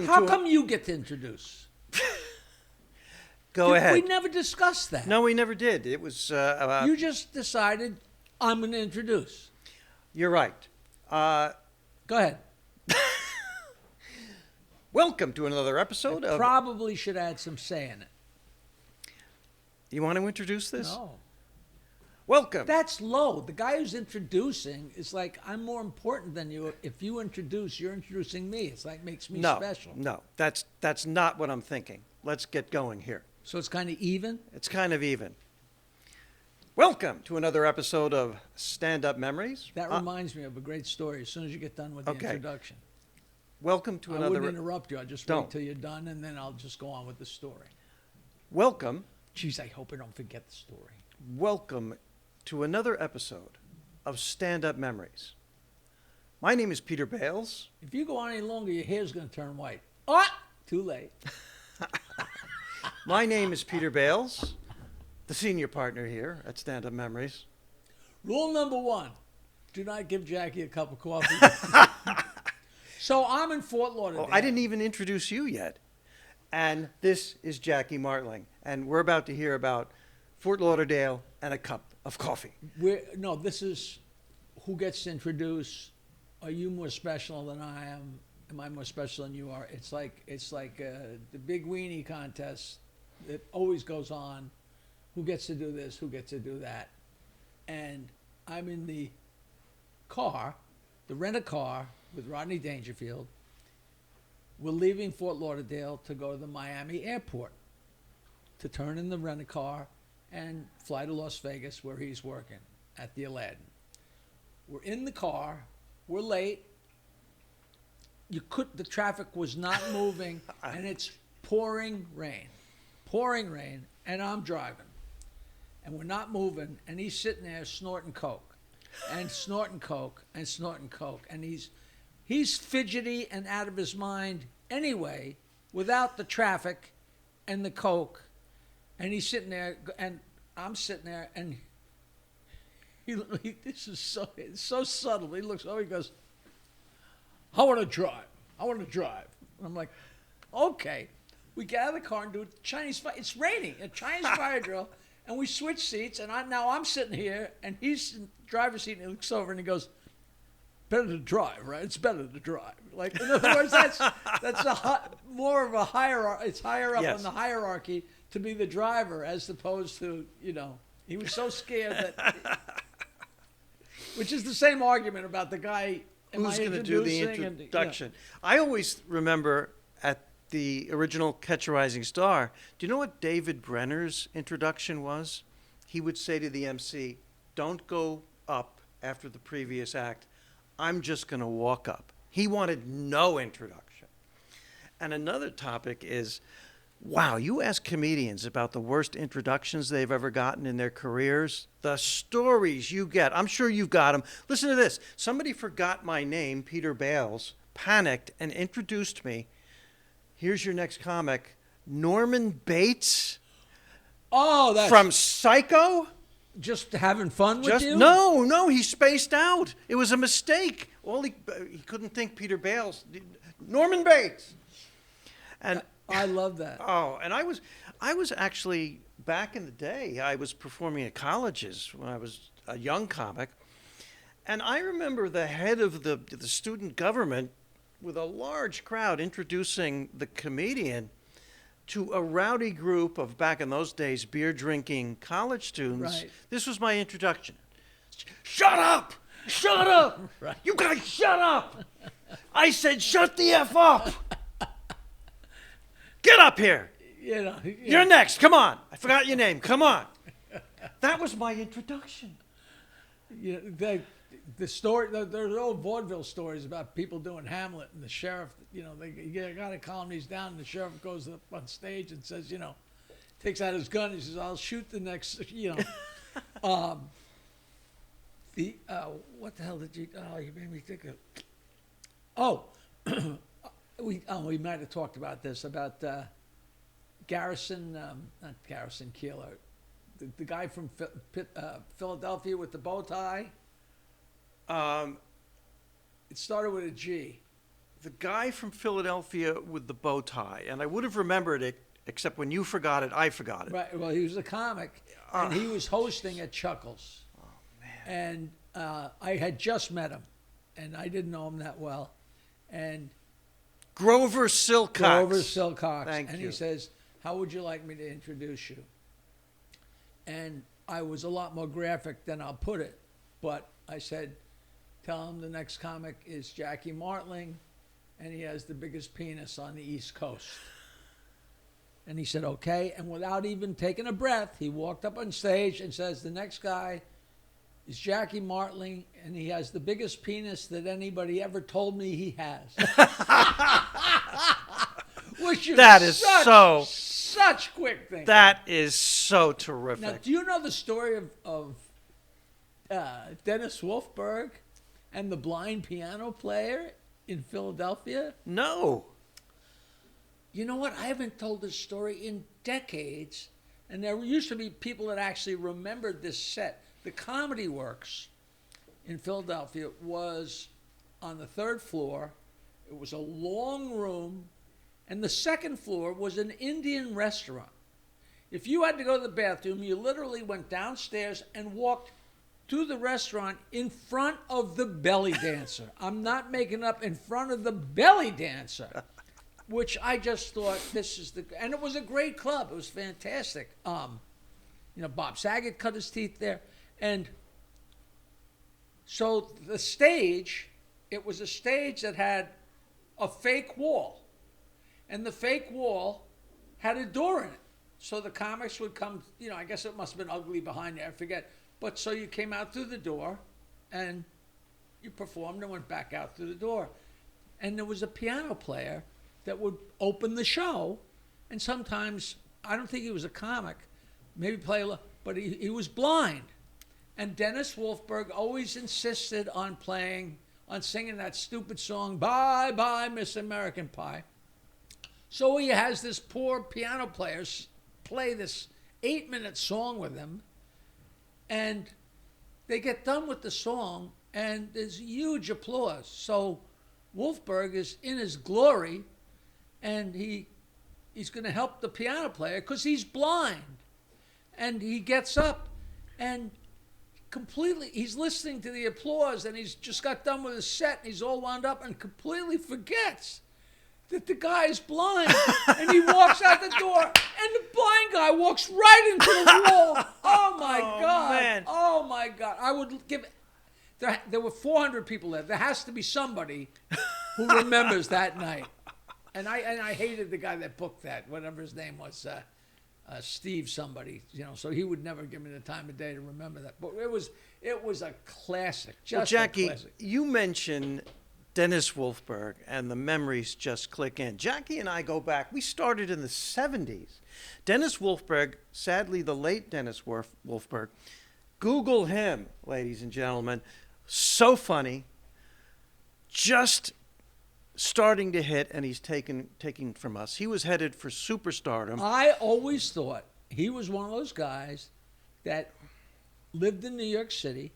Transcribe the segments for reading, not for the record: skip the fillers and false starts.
How come you get to introduce? Go ahead. We never discussed that. No, we never did. It was... you just decided, I'm going to introduce. You're right. Go ahead. Welcome to another episode of... Probably should add some say in it. You want to introduce this? No. Welcome. That's low. The guy who's introducing is like, I'm more important than you. If you introduce, you're introducing me. It's like makes me special. No, that's not what I'm thinking. Let's get going here. So it's kind of even? It's kind of even. Welcome to another episode of Standup Memories. That reminds me of a great story as soon as you get done with the introduction. Welcome to another... I wouldn't interrupt you. I'll just wait till you're done, and then I'll just go on with the story. Welcome. Jeez, I hope I don't forget the story. Welcome to another episode of Standup Memories. My name is Peter Bales. If you go on any longer, your hair's going to turn white. Oh, too late. My name is Peter Bales, the senior partner here at Standup Memories. Rule number 1, do not give Jackie a cup of coffee. So I'm in Fort Lauderdale. Oh, I didn't even introduce you yet. And this is Jackie Martling. And we're about to hear about Fort Lauderdale and a cup of coffee. No, this is who gets to introduce. Are you more special than I am? Am I more special than you are? It's like the big weenie contest that always goes on. Who gets to do this? Who gets to do that? And I'm in the car, the rent-a-car with Rodney Dangerfield. We're leaving Fort Lauderdale to go to the Miami airport to turn in the rent-a-car and fly to Las Vegas where he's working at the Aladdin. We're in the car. We're late. The traffic was not moving, and it's pouring rain, and I'm driving. And we're not moving, and he's sitting there snorting coke, and snorting coke, and snorting coke. And he's fidgety and out of his mind anyway, without the traffic and the coke. And he's sitting there, and I'm sitting there, and this is it's so subtle. He looks over, he goes, I want to drive. And I'm like, okay. We get out of the car and do a Chinese fire. It's raining, a Chinese fire drill, and we switch seats, and now I'm sitting here, and he's in the driver's seat, and he looks over, and he goes, better to drive, right? It's better to drive. Like, in other words, that's more of a hierarchy. It's higher up on the hierarchy to be the driver as opposed to, he was so scared that, which is the same argument about the guy who's going to do the introduction. I always remember at the original Catch a Rising Star, do you know what David Brenner's introduction was? He would say to the MC, don't go up after the previous act. I'm just going to walk up. He wanted no introduction. And another topic is, wow, you ask comedians about the worst introductions they've ever gotten in their careers, the stories you get. I'm sure you've got them. Listen to this. Somebody forgot my name, Peter Bales, panicked and introduced me. Here's your next comic, Norman Bates. Oh, that's... From Psycho? Just having fun with you? No, he spaced out. It was a mistake. He couldn't think Peter Bales. Norman Bates. And I love that. Oh, and I was actually, back in the day, I was performing at colleges when I was a young comic. And I remember the head of the student government with a large crowd introducing the comedian to a rowdy group of, back in those days, beer-drinking college students. Right. This was my introduction. Shut up! Shut up! Right. You guys shut up! I said shut the F up! Get up here! You're next, come on! I forgot your name, come on! That was my introduction. The story, there's old vaudeville stories about people doing Hamlet, and the sheriff, they got to calm these down, and the sheriff goes up on stage and says, takes out his gun, he says, I'll shoot the next, The what the hell did you? Oh, you made me think of. Oh, we might have talked about this about Garrison, not Garrison Keillor, the guy from Philadelphia with the bow tie. It started with a G. The guy from Philadelphia with the bow tie, and I would have remembered it, except when you forgot it, I forgot it. Right. Well, he was a comic, and he was hosting at Chuckles. Oh, man. And I had just met him, and I didn't know him that well. And Grover Silcox. Thank you. And he says, "How would you like me to introduce you?" And I was a lot more graphic than I'll put it, but I said, "Tell him the next comic is Jackie Martling, and he has the biggest penis on the East Coast." And he said, "Okay." And without even taking a breath, he walked up on stage and says, "The next guy is Jackie Martling, and he has the biggest penis that anybody ever told me he has." Which is such quick thinking. That is so terrific. Now, do you know the story of Dennis Wolfberg and the blind piano player in Philadelphia? No. You know what? I haven't told this story in decades, and there used to be people that actually remembered this set. The Comedy Works in Philadelphia was on the 3rd floor. It was a long room, and the 2nd floor was an Indian restaurant. If you had to go to the bathroom, you literally went downstairs and walked to the restaurant in front of the belly dancer. I'm not making up, in front of the belly dancer, which I just thought this is and it was a great club. It was fantastic. Bob Saget cut his teeth there. And so the stage, it was a stage that had a fake wall. And the fake wall had a door in it. So the comics would come, I guess it must have been ugly behind there, I forget. But so you came out through the door and you performed and went back out through the door. And there was a piano player that would open the show. And sometimes, I don't think he was a comic, maybe but he was blind. And Dennis Wolfberg always insisted on singing that stupid song, "Bye Bye Miss American Pie." So he has this poor piano player play this 8-minute song with him, and they get done with the song, and there's huge applause. So Wolfberg is in his glory, and he's going to help the piano player because he's blind. And he gets up, and he's listening to the applause, and he's just got done with his set, and he's all wound up, and completely forgets that the guy is blind. And he walks out the door, and the blind guy walks right into the wall. Oh my God. Man. Oh my God. I would give there were 400 people there. There has to be somebody who remembers that night. And I hated the guy that booked that, whatever his name was, Steve somebody, so he would never give me the time of day to remember that. But it was a classic. Well, Jackie, you mentioned Dennis Wolfberg, and the memories just click in. Jackie and I go back. We started in the 70s. Dennis Wolfberg, sadly the late Dennis Wolfberg, Google him, ladies and gentlemen. So funny. Just starting to hit, and he's taking from us. He was headed for superstardom. I always thought he was one of those guys that lived in New York City,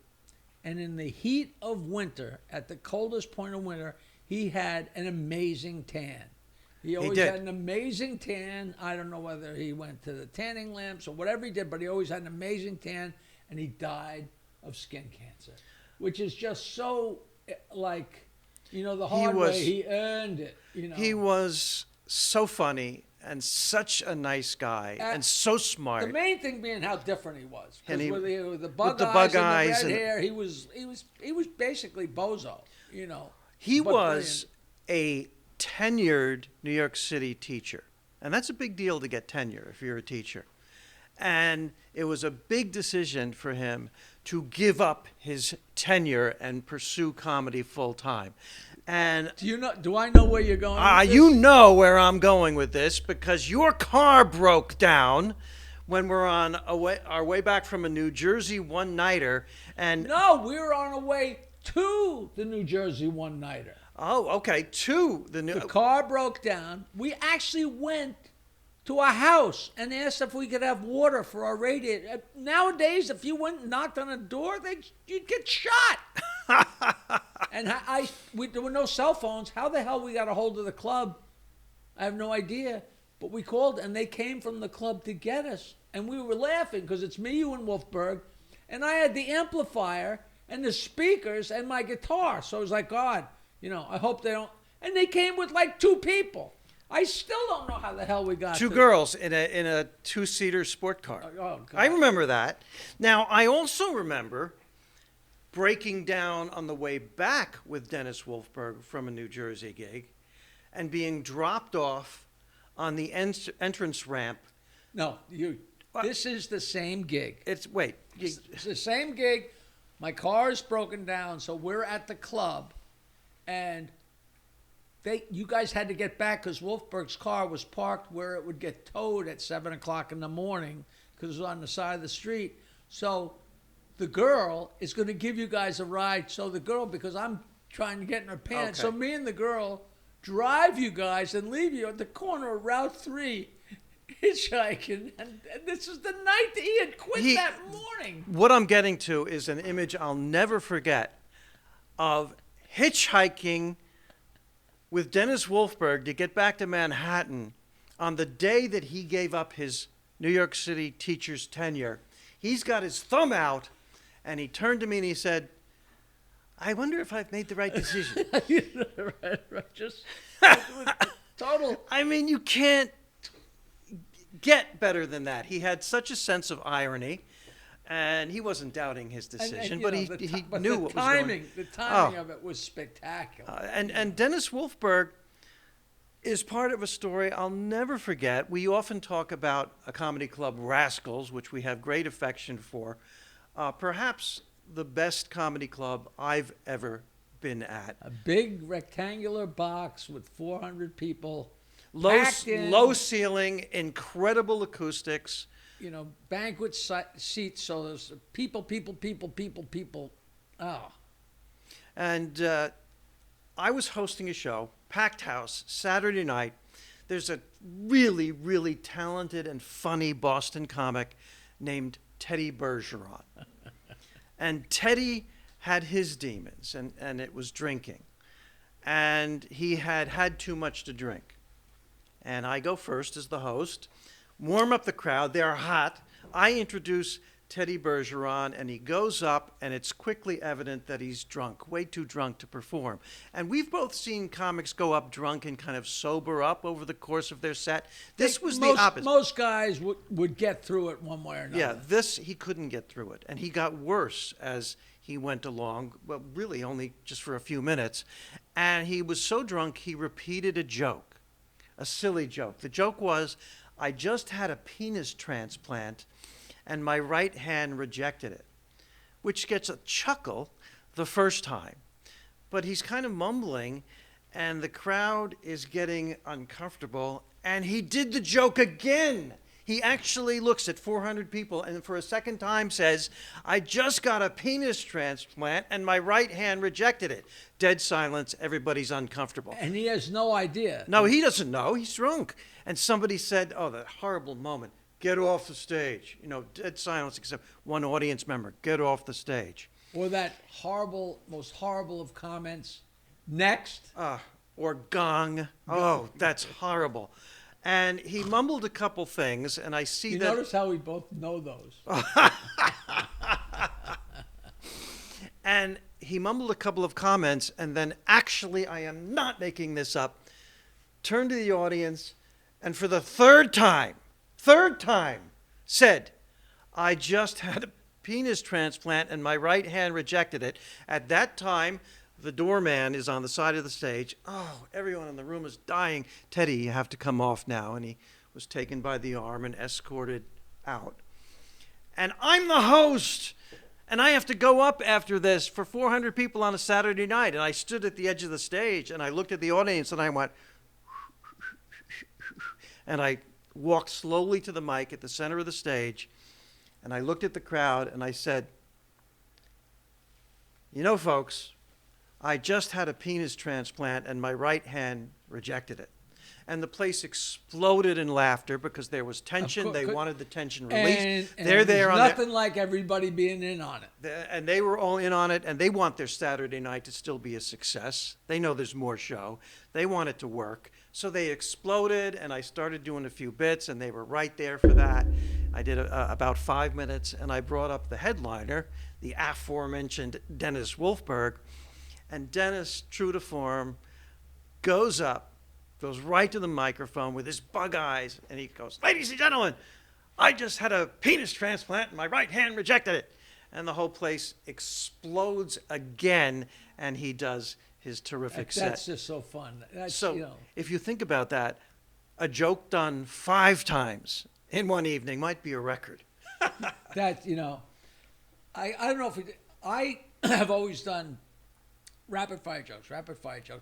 and in the heat of winter, at the coldest point of winter, he had an amazing tan. He always had an amazing tan. I don't know whether he went to the tanning lamps or whatever he did, but he always had an amazing tan, and he died of skin cancer, which is just so the hard way. He earned it. He was so funny and such a nice guy and so smart. The main thing being how different he was. And with the bug eyes and the red hair, he was basically bozo. He was a tenured New York City teacher, and that's a big deal to get tenure if you're a teacher. And it was a big decision for him to give up his tenure and pursue comedy full time. And do I know where you're going with this? You know where I'm going with this, because your car broke down when we're on our way back from a New Jersey one-nighter, and No, we were on our way to the New Jersey one-nighter. oh, okay, The car broke down. We actually went to a house and asked if we could have water for our radiator. Nowadays, if you went and knocked on a door, you'd get shot. And there were no cell phones. How the hell we got a hold of the club? I have no idea. But we called, and they came from the club to get us. And we were laughing because it's me, you, and Wolfberg. And I had the amplifier and the speakers and my guitar. So I was like, God, I hope they don't. And they came with like 2 people. I still don't know how the hell we got 2 girls in a 2-seater sport car. Oh, God. I remember that. Now, I also remember breaking down on the way back with Dennis Wolfberg from a New Jersey gig and being dropped off on the entrance ramp. No, this is the same gig. It's the same gig. My car is broken down, so we're at the club, and you guys had to get back because Wolfberg's car was parked where it would get towed at 7 o'clock in the morning because it was on the side of the street. So the girl is going to give you guys a ride. So the girl, because I'm trying to get in her pants, Okay. so me and the girl drive you guys and leave you at the corner of Route 3 hitchhiking. And this is the night that he had quit that morning. What I'm getting to is an image I'll never forget of hitchhiking with Dennis Wolfberg to get back to Manhattan on the day that he gave up his New York City teacher's tenure. He's got his thumb out, and he turned to me and he said, I wonder if I've made the right decision. right. Just total. I mean, you can't get better than that. He had such a sense of irony, and he wasn't doubting his decision, but he knew what was going on. The timing of it was spectacular. And Dennis Wolfberg is part of a story I'll never forget. We often talk about a comedy club, Rascals, which we have great affection for. Perhaps the best comedy club I've ever been at. A big rectangular box with 400 people. Low ceiling, incredible acoustics. Banquet seats, so there's people. Oh. And I was hosting a show, packed house, Saturday night. There's a really, really talented and funny Boston comic named Teddy Bergeron. And Teddy had his demons, and it was drinking. And he had too much to drink. And I go first as the host, warm up the crowd. They're hot. I introduce Teddy Bergeron, and he goes up, and it's quickly evident that he's drunk, way too drunk to perform. And we've both seen comics go up drunk and kind of sober up over the course of their set. This was the opposite. Most guys would get through it one way or another. Yeah, he couldn't get through it. And he got worse as he went along, well, really only just for a few minutes. And he was so drunk, he repeated a joke, a silly joke. The joke was, I just had a penis transplant, and my right hand rejected it, which gets a chuckle the first time. But he's kind of mumbling, and the crowd is getting uncomfortable, and he did the joke again. He actually looks at 400 people and for a second time says, I just got a penis transplant, and my right hand rejected it. Dead silence, everybody's uncomfortable. And he has no idea. No, he doesn't know. He's drunk. And somebody said, oh, that horrible moment. Get off the stage. Dead silence except one audience member. Get off the stage. Or that most horrible of comments. Next. Or gong. Oh, that's horrible. And he mumbled a couple things, and I see you that... notice how we both know those. And he mumbled a couple of comments, and then actually, I am not making this up, turned to the audience, and for the third time, said, I just had a penis transplant, and my right hand rejected it. At that time, the doorman is on the side of the stage. Oh, everyone in the room is dying. Teddy, you have to come off now. And he was taken by the arm and escorted out. And I'm the host. And I have to go up after this for 400 people on a Saturday night. And I stood at the edge of the stage and I looked at the audience and I went, and I walked slowly to the mic at the center of the stage, and I looked at the crowd and I said, "You know, folks, I just had a penis transplant and my right hand rejected it." And the place exploded in laughter because there was tension. They wanted the tension released. And They're there on nothing like everybody being in on it. and they were all in on it, and they want their Saturday night to still be a success. They know there's more show. They want it to work. So they exploded, and I started doing a few bits, and they were right there for that. I did about 5 minutes, and I brought up the headliner, the aforementioned Dennis Wolfberg. And Dennis, true to form, goes right to the microphone with his bug eyes, and he goes, "Ladies and gentlemen, I just had a penis transplant, and my right hand rejected it." And the whole place explodes again, and he does his terrific set. That's just so fun. So if you think about that, a joke done 5 times in one evening might be a record. I don't know if I have always done rapid fire jokes.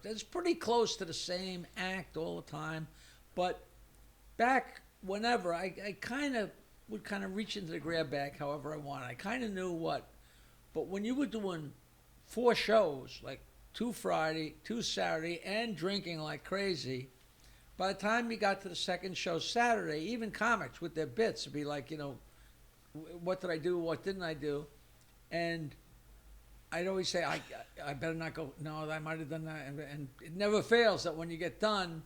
It's pretty close to the same act all the time, but back whenever I would reach into the grab bag however I wanted. I kind of knew what, but when you were doing 4 shows, like 2 Friday, 2 Saturday, and drinking like crazy, by the time you got to the second show Saturday, even comics with their bits would be like, what did I do? What didn't I do? And I'd always say, I better not go, no, I might have done that. And it never fails that when you get done,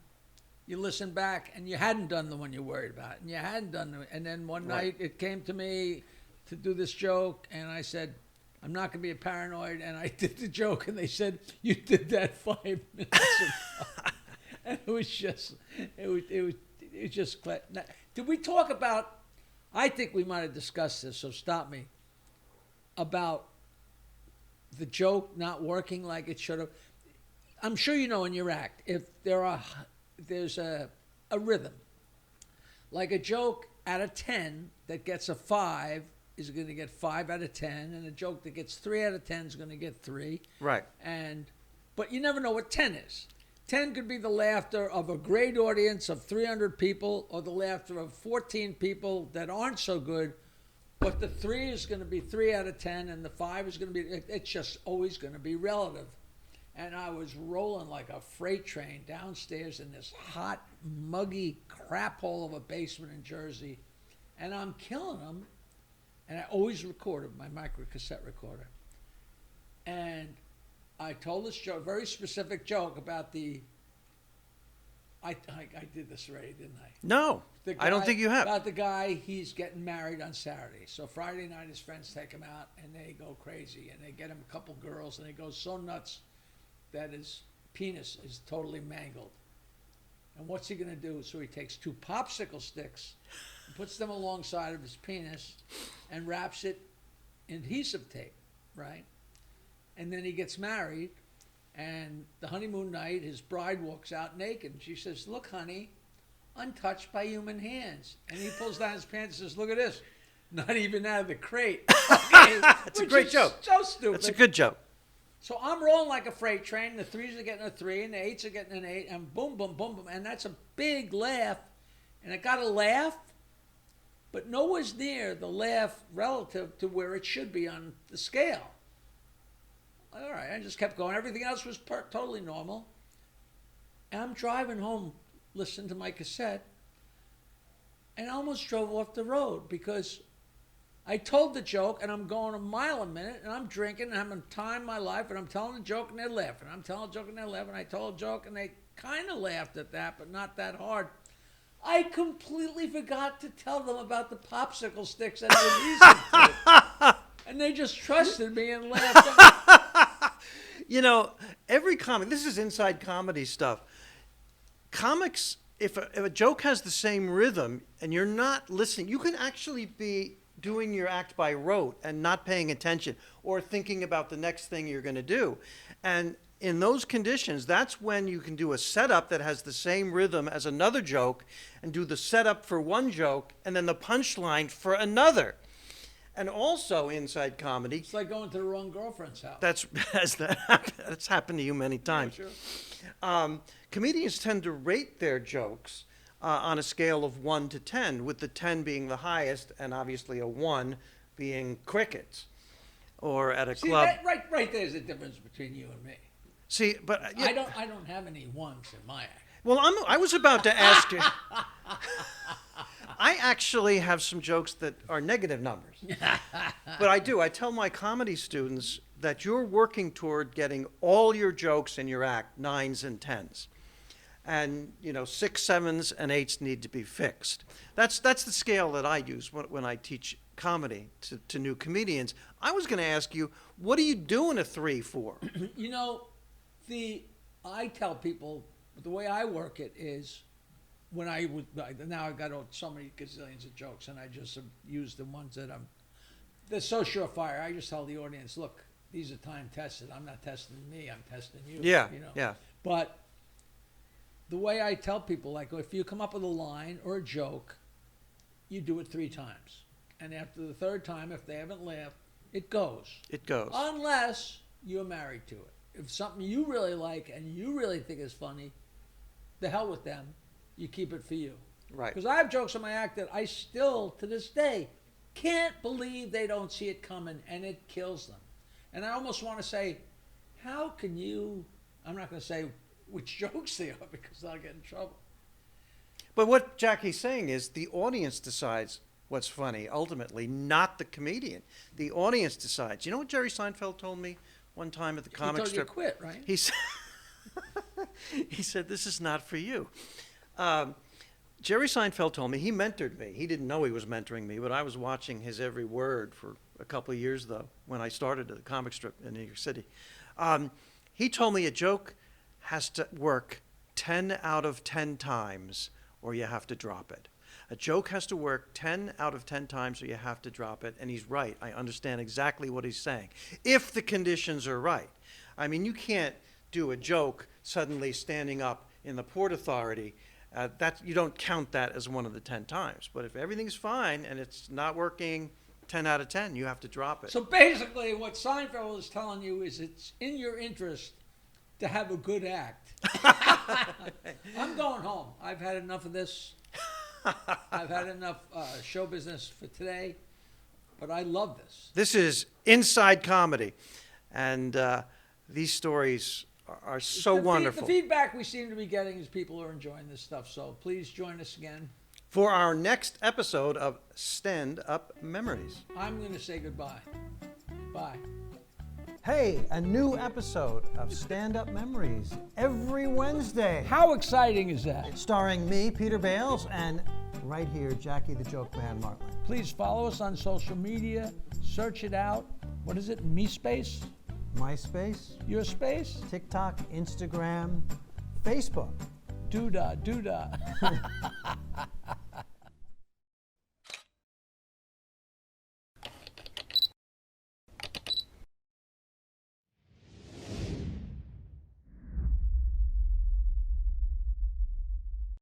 you listen back and you hadn't done the one you worried about. And you hadn't done the, and then one night it came to me to do this joke, and I said, I'm not going to be a paranoid. And I did the joke, and they said, you did that 5 minutes ago. And it was just, did we talk about, I think we might have discussed this, so stop me, about the joke not working like it should have. I'm sure you know in your act, if there's a rhythm, like a joke out of 10 that gets a 5 is going to get 5 out of 10, and a joke that gets 3 out of 10 is going to get 3. Right. But you never know what 10 is. 10 could be the laughter of a great audience of 300 people, or the laughter of 14 people that aren't so good. But the 3 is going to be 3 out of 10, and the 5 is going to be, it's just always going to be relative. And I was rolling like a freight train downstairs in this hot, muggy crap hole of a basement in Jersey. And I'm killing them. And I always recorded my micro cassette recorder. And I told this joke, very specific joke about I did this already, didn't I? No, I don't think you have. About the guy, he's getting married on Saturday. So Friday night, his friends take him out, and they go crazy. And they get him a couple girls, and he goes so nuts that his penis is totally mangled. And what's he going to do? So he takes 2 popsicle sticks, and puts them alongside of his penis, and wraps it in adhesive tape, right? And then he gets married, and the honeymoon night, his bride walks out naked. And she says, look, honey, untouched by human hands. And he pulls down his pants and says, look at this. Not even out of the crate. Okay, that's a great joke. So stupid. That's a good joke. So I'm rolling like a freight train. The 3s are getting a 3, and the 8s are getting an 8, and boom, boom, boom, boom. And that's a big laugh. And it got a laugh, but nowhere's near the laugh relative to where it should be on the scale. All right, I just kept going. Everything else was totally normal. And I'm driving home, listening to my cassette, and I almost drove off the road because I told the joke, and I'm going a mile a minute, and I'm drinking, and I'm having time in my life, and I'm telling a joke, and they're laughing. I'm telling a joke, and they're laughing. I told a joke, and they kind of laughed at that, but not that hard. I completely forgot to tell them about the popsicle sticks and the adhesive tape. And they just trusted me and laughed. Every comic, this is inside comedy stuff. Comics, if a joke has the same rhythm and you're not listening, you can actually be doing your act by rote and not paying attention or thinking about the next thing you're going to do. And in those conditions, that's when you can do a setup that has the same rhythm as another joke and do the setup for one joke and then the punchline for another. And also inside comedy. It's like going to the wrong girlfriend's house. That's happened to you many times. Yeah, sure. Comedians tend to rate their jokes on a scale of 1 to 10, with the 10 being the highest and obviously a 1 being crickets. Or at a See, club. right there's a difference between you and me. See, but I don't have any ones in my act. Well, I was about to ask you. I actually have some jokes that are negative numbers. But I do. I tell my comedy students that you're working toward getting all your jokes in your act 9s and 10s. And, 6s, 7s, and 8s need to be fixed. That's the scale that I use when I teach comedy to new comedians. I was going to ask you, what are you doing a 3 for? I tell people, the way I work it is, now I've got so many gazillions of jokes, and I just use the ones that they're so surefire. I just tell the audience, look, these are time tested. I'm not testing me, I'm testing you. Yeah, yeah. But the way I tell people, like, if you come up with a line or a joke, you do it 3 times. And after the 3rd time, if they haven't laughed, it goes. It goes. Unless you're married to it. If something you really like and you really think is funny, the hell with them. You keep it for you. Right. Because I have jokes in my act that I still, to this day, can't believe they don't see it coming, and it kills them. And I almost want to say, how can you, I'm not going to say which jokes they are because I'll get in trouble. But what Jackie's saying is the audience decides what's funny, ultimately, not the comedian. The audience decides. You know what Jerry Seinfeld told me one time at the comic strip? He told you to quit, right? He said, he said, this is not for you. Jerry Seinfeld told me, he mentored me. He didn't know he was mentoring me, but I was watching his every word for a couple of years, though, when I started at the comic strip in New York City. He told me a joke has to work 10 out of 10 times or you have to drop it. A joke has to work 10 out of 10 times or you have to drop it. And he's right. I understand exactly what he's saying. If the conditions are right. I mean, you can't do a joke suddenly standing up in the Port Authority. You don't count that as one of the 10 times. But if everything's fine and it's not working 10 out of 10, you have to drop it. So basically what Seinfeld is telling you is it's in your interest to have a good act. I'm going home. I've had enough of this. I've had enough show business for today, but I love this. This is inside comedy, and these stories are so wonderful. The feedback we seem to be getting is people are enjoying this stuff, so please join us again. For our next episode of Stand-Up Memories. I'm going to say goodbye. Bye. Hey, a new episode of Stand-Up Memories every Wednesday. How exciting is that? Starring me, Peter Bales, and right here, Jackie the Joke Man Martling. Please follow us on social media. Search it out. What is it? MeSpace? MySpace? Your space? TikTok, Instagram, Facebook. Doodah.